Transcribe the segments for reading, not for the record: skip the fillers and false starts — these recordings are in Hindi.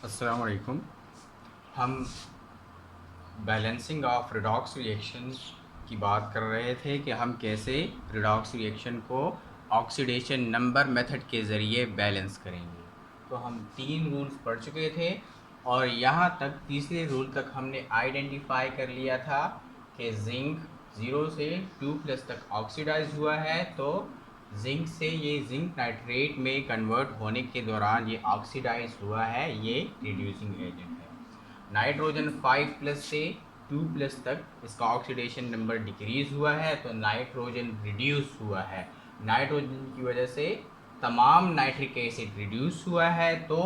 अस्सलाम वालेकुम। हम बैलेंसिंग ऑफ रिडॉक्स रिएक्शंस की बात कर रहे थे कि हम कैसे रिडॉक्स रिएक्शन को ऑक्सीडेशन नंबर मेथड के ज़रिए बैलेंस करेंगे। तो हम 3 रूल्स पढ़ चुके थे और यहाँ तक तीसरे रूल तक हमने आइडेंटिफाई कर लिया था कि जिंक 0 से 2+ तक ऑक्सीडाइज हुआ है, तो जिंक से ये जिंक नाइट्रेट में कन्वर्ट होने के दौरान ये ऑक्सीडाइज हुआ है, ये रिड्यूसिंग एजेंट है। नाइट्रोजन 5+ से 2+ तक इसका ऑक्सीडेशन नंबर डिक्रीज हुआ है, तो नाइट्रोजन रिड्यूस हुआ है। नाइट्रोजन की वजह से तमाम नाइट्रिक एसिड रिड्यूस हुआ है, तो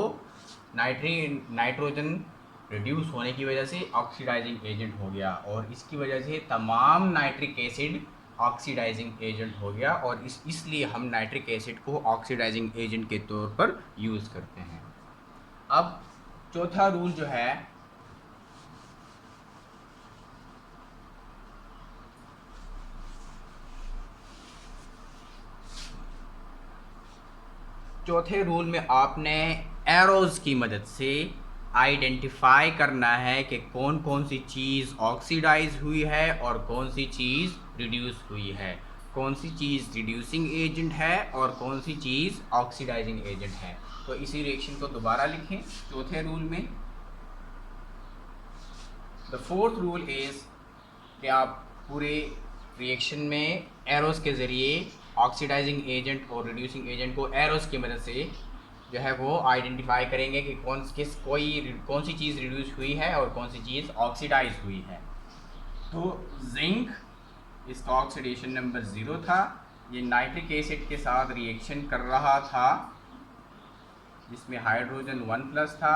नाइट्रोजन रिड्यूस होने की वजह से ऑक्सीडाइजिंग एजेंट हो गया और इसकी वजह से तमाम नाइट्रिक एसिड ऑक्सीडाइजिंग एजेंट हो गया और इसलिए हम नाइट्रिक एसिड को ऑक्सीडाइजिंग एजेंट के तौर पर यूज़ करते हैं। अब चौथा रूल जो है, चौथे रूल में आपने एरोज़ की मदद से आइडेंटिफाई करना है कि कौन कौन सी चीज़ ऑक्सीडाइज हुई है और कौन सी चीज़ रिड्यूस हुई है, कौन सी चीज़ रिड्यूसिंग एजेंट है और कौन सी चीज़ ऑक्सीडाइजिंग एजेंट है। तो इसी रिएक्शन को दोबारा लिखें चौथे रूल में। द फोर्थ रूल इज़ कि आप पूरे रिएक्शन में एरोज़ के ज़रिए ऑक्सीडाइजिंग एजेंट और रिड्यूसिंग एजेंट को एरोज़ की मदद से जो है वो आइडेंटिफाई करेंगे कि कौन सी चीज़ रिड्यूस हुई है और कौन सी चीज़ ऑक्सीडाइज हुई है। तो जिंक, इसका ऑक्सीडेशन नंबर 0 था, ये नाइट्रिक एसिड के साथ रिएक्शन कर रहा था जिसमें हाइड्रोजन 1+ था,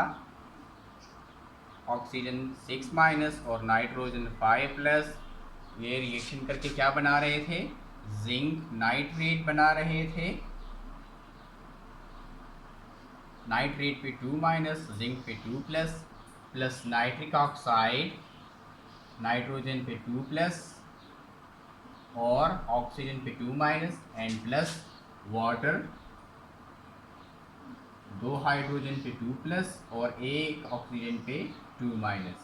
ऑक्सीजन 6- और नाइट्रोजन 5+। ये रिएक्शन करके क्या बना रहे थे? जिंक नाइट्रेट बना रहे थे। नाइट्रेट पे 2- जिंक पे 2+ प्लस नाइट्रिक ऑक्साइड नाइट्रोजन पे 2+ और ऑक्सीजन पे 2- एंड प्लस वाटर 2 हाइड्रोजन पे 2+ और 1 ऑक्सीजन पे 2-।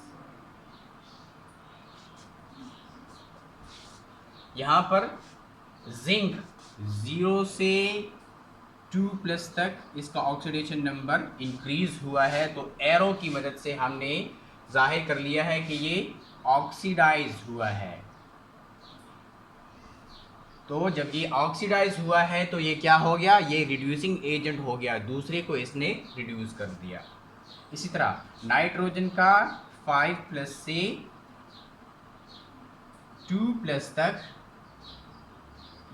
यहाँ पर जिंक 0 से 2+ तक इसका ऑक्सीडेशन नंबर इंक्रीज हुआ है, तो एरो की मदद से हमने जाहिर कर लिया है कि ये ऑक्सीडाइज हुआ है। तो जब ये ऑक्सीडाइज हुआ है तो ये क्या हो गया? ये रिड्यूसिंग एजेंट हो गया, दूसरे को इसने रिड्यूस कर दिया। इसी तरह नाइट्रोजन का 5+ से 2+ तक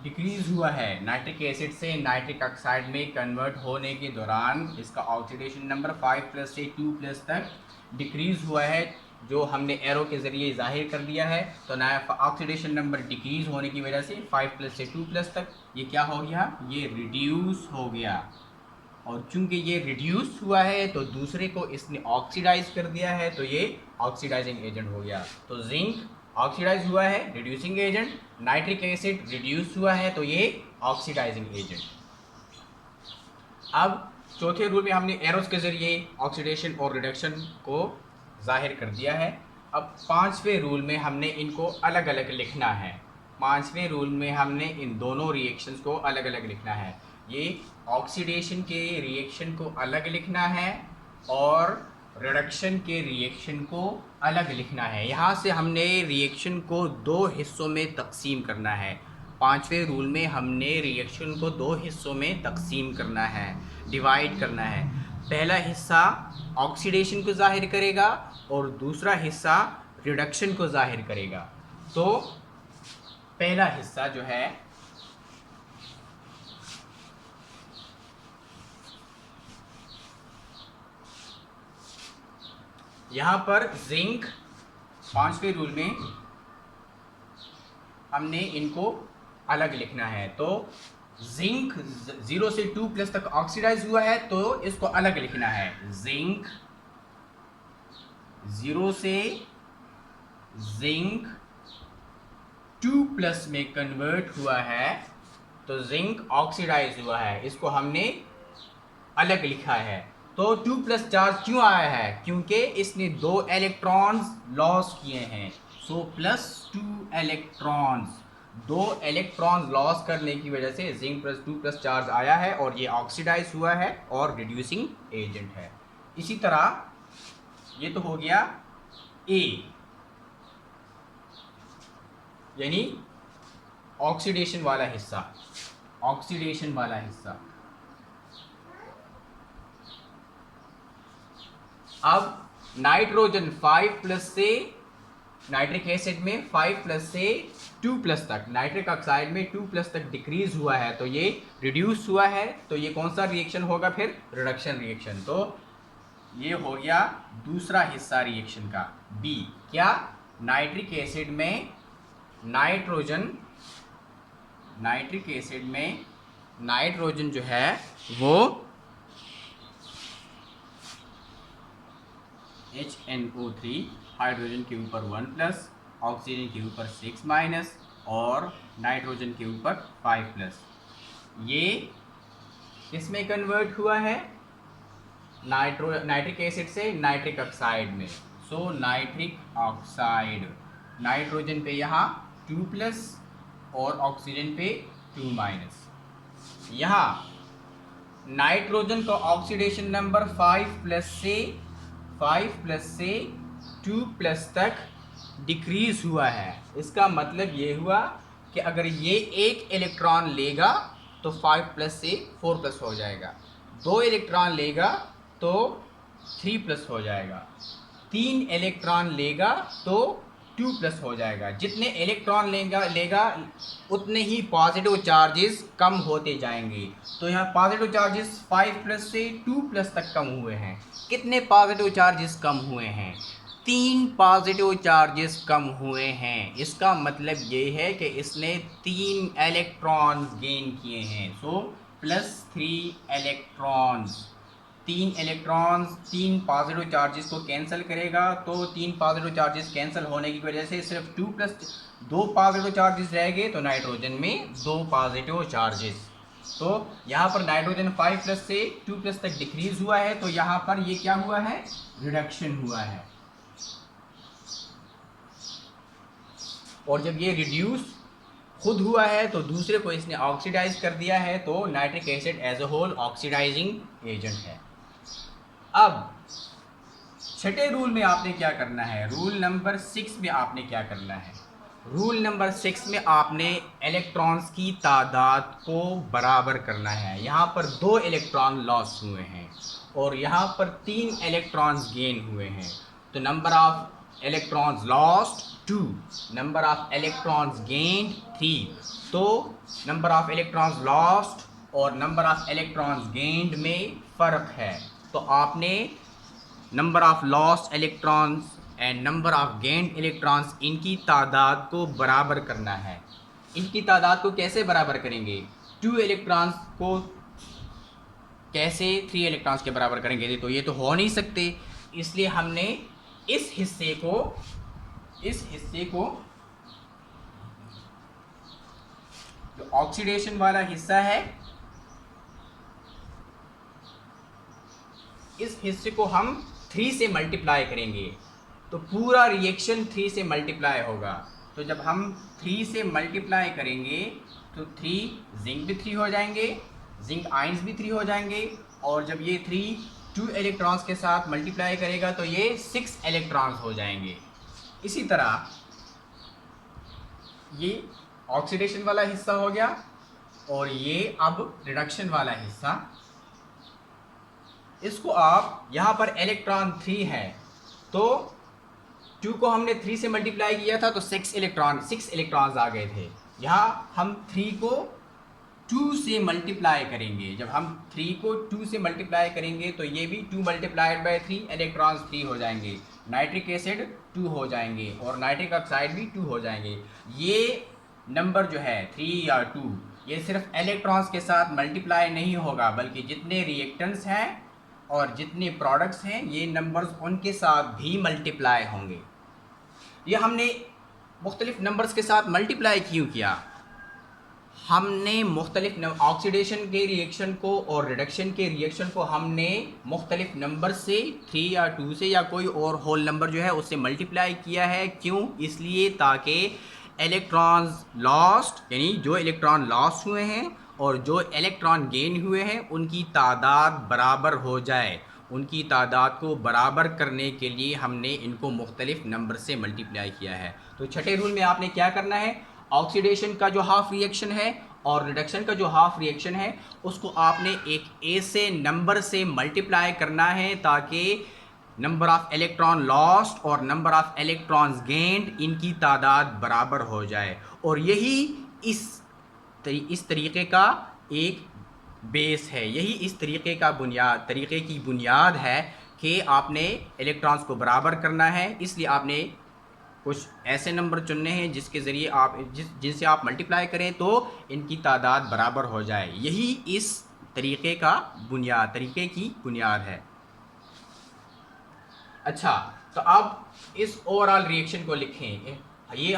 डिक्रीज हुआ है, नाइट्रिक एसिड से नाइट्रिक ऑक्साइड में कन्वर्ट होने के दौरान इसका ऑक्सीडेशन नंबर 5+ से 2+ तक डिक्रीज हुआ है, जो हमने एरो के ज़रिए जाहिर कर दिया है। तो ऑक्सीडेशन नंबर डिक्रीज होने की वजह से 5+ से 2+ तक ये क्या हो गया? ये रिड्यूस हो गया। और चूंकि ये रिड्यूस हुआ है तो दूसरे को इसने ऑक्सीडाइज कर दिया है, तो ये ऑक्सीडाइजिंग एजेंट हो गया। तो जिंक ऑक्सीडाइज हुआ है, reducing agent. Nitric acid reduce हुआ है, तो ये ऑक्सीडाइजिंग एजेंट। अब चौथे रूल में हमने एरोस के ज़रिए ऑक्सीडेशन और रिडक्शन को जाहिर कर दिया है। अब पांचवें रूल में हमने इनको अलग अलग लिखना है। पांचवें रूल में हमने इन दोनों रिएक्शंस को अलग अलग लिखना है। ये ऑक्सीडेशन के रिएक्शन को अलग लिखना है और रिडक्शन के रिएक्शन को अलग लिखना है। यहाँ से हमने रिएक्शन को 2 हिस्सों में तकसीम करना है। पांचवें रूल में हमने रिएक्शन को 2 हिस्सों में तकसीम करना है, डिवाइड करना है। पहला हिस्सा ऑक्सीडेशन को जाहिर करेगा और दूसरा हिस्सा रिडक्शन को जाहिर करेगा। तो पहला हिस्सा जो है, यहाँ पर जिंक, पांचवें रूल में हमने इनको अलग लिखना है। तो जिंक 0 से 2+ तक ऑक्सीडाइज हुआ है, तो इसको अलग लिखना है। जिंक 0 से जिंक 2+ में कन्वर्ट हुआ है, तो जिंक ऑक्सीडाइज हुआ है, इसको हमने अलग लिखा है। तो 2+ चार्ज क्यों आया है? क्योंकि इसने 2 इलेक्ट्रॉन्स लॉस किए हैं। सो +2 इलेक्ट्रॉन्स, 2 इलेक्ट्रॉन्स लॉस करने की वजह से जिंक +2+ चार्ज आया है और ये ऑक्सीडाइज हुआ है और रिड्यूसिंग एजेंट है। इसी तरह ये तो हो गया ए, यानी ऑक्सीडेशन वाला हिस्सा, ऑक्सीडेशन वाला हिस्सा। अब नाइट्रोजन 5+ से नाइट्रिक एसिड में 5+ से 2+ तक, नाइट्रिक ऑक्साइड में 2+ तक डिक्रीज हुआ है, तो ये रिड्यूस हुआ है। तो ये कौन सा रिएक्शन होगा फिर? Reduction reaction. तो ये हो गया दूसरा हिस्सा रिएक्शन का, बी। क्या? नाइट्रिक एसिड में नाइट्रोजन, नाइट्रिक एसिड में नाइट्रोजन जो है वो HNO3 हाइड्रोजन के ऊपर 1+, ऑक्सीजन के ऊपर 6- और नाइट्रोजन के ऊपर 5+, ये किसमें कन्वर्ट हुआ है? नाइट्रिक एसिड से नाइट्रिक ऑक्साइड में। सो नाइट्रिक ऑक्साइड, नाइट्रोजन पे यहाँ 2+ और ऑक्सीजन पे 2-। यहाँ नाइट्रोजन का ऑक्सीडेशन नंबर 5+ से 2+ तक डिक्रीज हुआ है। इसका मतलब ये हुआ कि अगर ये एक इलेक्ट्रॉन लेगा तो 5+ से 4+ हो जाएगा, 2 इलेक्ट्रॉन लेगा तो 3+ हो जाएगा, 3 इलेक्ट्रॉन लेगा तो 2+ हो जाएगा। जितने इलेक्ट्रॉन लेगा उतने ही पॉजिटिव चार्जेस कम होते जाएंगे। तो यहाँ पॉजिटिव चार्जेस 5+ से 2+ तक कम हुए हैं। कितने पॉजिटिव चार्जेस कम हुए हैं? 3 पॉजिटिव चार्जेस कम हुए हैं। इसका मतलब ये है कि इसने 3 इलेक्ट्रॉन्स गेन किए हैं। सो +3 इलेक्ट्रॉन्स, 3 इलेक्ट्रॉन्स 3 पॉजिटिव चार्जेस को कैंसिल करेगा, तो 3 पॉजिटिव चार्जेस कैंसिल होने की वजह से सिर्फ 2 पॉजिटिव चार्जेस रह गए, तो नाइट्रोजन में 2 पॉजिटिव चार्जेस। तो यहाँ पर नाइट्रोजन 5+ से 2+ तक डिक्रीज हुआ है, तो यहाँ पर ये क्या हुआ है? रिडक्शन हुआ है। और जब ये रिड्यूस खुद हुआ है तो दूसरे को इसने ऑक्सीडाइज कर दिया है, तो nitric acid as a whole oxidising agent है। अब छठे रूल में आपने क्या करना है? रूल नंबर 6 में आपने क्या करना है? रूल नंबर 6 में आपने इलेक्ट्रॉन्स की तादाद को बराबर करना है। यहाँ पर 2 इलेक्ट्रॉन लॉस हुए हैं और यहाँ पर 3 इलेक्ट्रॉन्स गेन हुए हैं। तो number of electrons lost 2, number of electrons gained 3। तो नंबर ऑफ इलेक्ट्रॉन्स लॉस्ट और नंबर ऑफ इलेक्ट्रॉन्स गेन्ड में फ़र्क है। तो आपने number of lost electrons and number of gained electrons, इनकी तादाद को बराबर करना है। इनकी तादाद को कैसे बराबर करेंगे? 2 इलेक्ट्रॉन्स को कैसे 3 इलेक्ट्रॉन्स के बराबर करेंगे? तो ये तो हो नहीं सकते, इसलिए हमने इस हिस्से को जो ऑक्सीडेशन वाला हिस्सा है, इस हिस्से को हम 3 से मल्टीप्लाई करेंगे, तो पूरा रिएक्शन 3 से मल्टीप्लाई होगा। तो जब हम 3 से मल्टीप्लाई करेंगे तो 3 जिंक भी 3 हो जाएंगे, जिंक आयंस भी 3 हो जाएंगे, और जब ये 3 2 इलेक्ट्रॉन्स के साथ मल्टीप्लाई करेगा तो ये 6 इलेक्ट्रॉन्स हो जाएंगे। इसी तरह ये ऑक्सीडेशन वाला हिस्सा हो गया और ये अब रिडक्शन वाला हिस्सा। इसको आप यहाँ पर इलेक्ट्रॉन 3 है, तो 2 को हमने 3 से मल्टीप्लाई किया था तो 6 इलेक्ट्रॉन्स आ गए थे। यहाँ हम 3 को 2 से मल्टीप्लाई करेंगे। जब हम 3 को 2 से मल्टीप्लाई करेंगे तो ये भी 2 मल्टीप्लाइड बाई 3, इलेक्ट्रॉन्स 3 हो जाएंगे, नाइट्रिक एसिड 2 हो जाएंगे और नाइट्रिक ऑक्साइड भी 2 हो जाएंगे। ये नंबर जो है 3 या 2, ये सिर्फ इलेक्ट्रॉन्स के साथ मल्टीप्लाई नहीं होगा, बल्कि जितने रिएक्टेंट्स हैं और जितने प्रोडक्ट्स हैं, ये नंबर्स उनके साथ भी मल्टीप्लाई होंगे। ये हमने मुख्तलिफ नंबर्स के साथ मल्टीप्लाई क्यों किया? हमने मुख्तलिफ ऑक्सीडेशन के रिएक्शन को और रिडक्शन के रिएक्शन को हमने मुख्तलिफ नंबर से 3 या 2 से या कोई और होल नंबर जो है उससे मल्टीप्लाई किया है। क्यों? इसलिए ताकि इलेक्ट्रॉन्स लॉस्ट यानी जो इलेक्ट्रॉन लॉस्ट हुए हैं और जो इलेक्ट्रॉन गेन हुए हैं उनकी तादाद बराबर हो जाए। उनकी तादाद को बराबर करने के लिए हमने इनको मुख्तलिफ नंबर से मल्टीप्लाई किया है। तो छठे रूल में आपने क्या करना है, ऑक्सीडेशन का जो हाफ रिएक्शन है और रिडक्शन का जो हाफ रिएक्शन है उसको आपने एक ऐसे नंबर से मल्टीप्लाई करना है ताकि नंबर ऑफ इलेक्ट्रॉन लॉस्ट और नंबर ऑफ इलेक्ट्रॉन्स गेन्ड इनकी तादाद बराबर हो जाए। और यही इस तरीके का एक बेस है, यही इस तरीके की बुनियाद है कि आपने इलेक्ट्रॉन्स को बराबर करना है। इसलिए आपने कुछ ऐसे नंबर चुनने हैं जिसके ज़रिए आप जिनसे आप मल्टीप्लाई करें तो इनकी तादाद बराबर हो जाए। यही इस तरीके की बुनियाद है। अच्छा, तो अब इस ओवरऑल रिएक्शन को लिखें। ये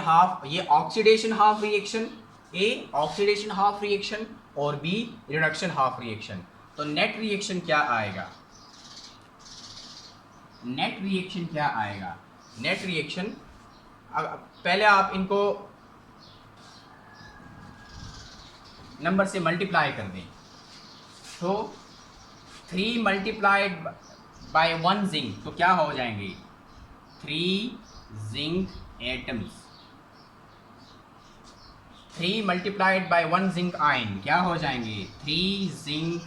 ऑक्सीडेशन हाफ रिएक्शन, ए ऑक्सीडेशन हाफ रिएक्शन और बी रिडक्शन हाफ रिएक्शन। तो नेट रिएक्शन क्या आएगा? नेट रिएक्शन पहले आप इनको नंबर से मल्टीप्लाई कर दें। तो 3 मल्टीप्लाइड बाय 1 जिंक तो क्या हो जाएंगे? 3 zinc atoms. 3 multiplied by 1 zinc ion क्या हो जाएंगे? 3 zinc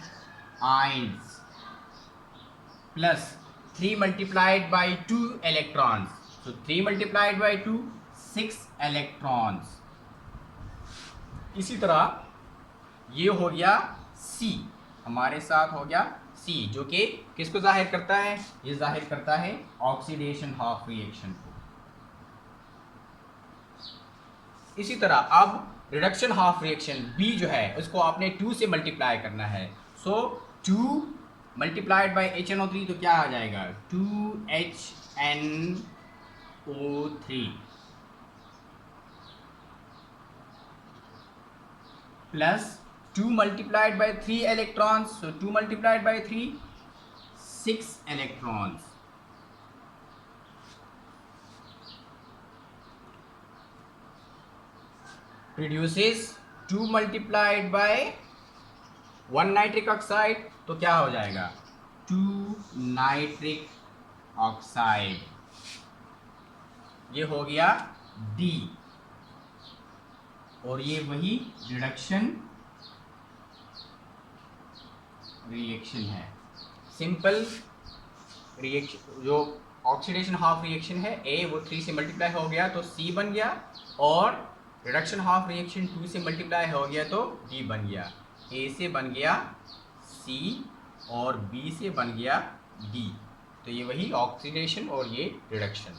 ions plus 3 multiplied by 2 electrons. तो 3 मल्टीप्लाइड बाय 2 6 इलेक्ट्रॉन्स। इसी तरह ये हो गया सी, हमारे साथ हो गया सी, जो कि किसको जाहिर करता है? ये जाहिर करता है ऑक्सीडेशन हाफ रिएक्शन को। इसी तरह अब रिडक्शन हाफ रिएक्शन बी जो है उसको आपने 2 से मल्टीप्लाई करना है। सो 2 मल्टीप्लाइड बाय HNO3 तो क्या आ जाएगा? 2HNO3 plus 2 multiplied by 3 electrons. So 2 multiplied by 3 6 electrons produces 2 multiplied by 1 nitric oxide तो क्या हो जाएगा? 2 नाइट्रिक ऑक्साइड। ये हो गया डी और ये वही रिडक्शन रिएक्शन है। सिंपल रिएक्शन जो ऑक्सीडेशन हाफ रिएक्शन है, ए वो 3 से मल्टीप्लाई हो गया तो सी बन गया, और रिडक्शन हाफ रिएक्शन 2 से मल्टीप्लाई हो गया तो डी बन गया। ए से बन गया सी और बी से बन गया डी। तो ये वही ऑक्सीडेशन और ये रिडक्शन।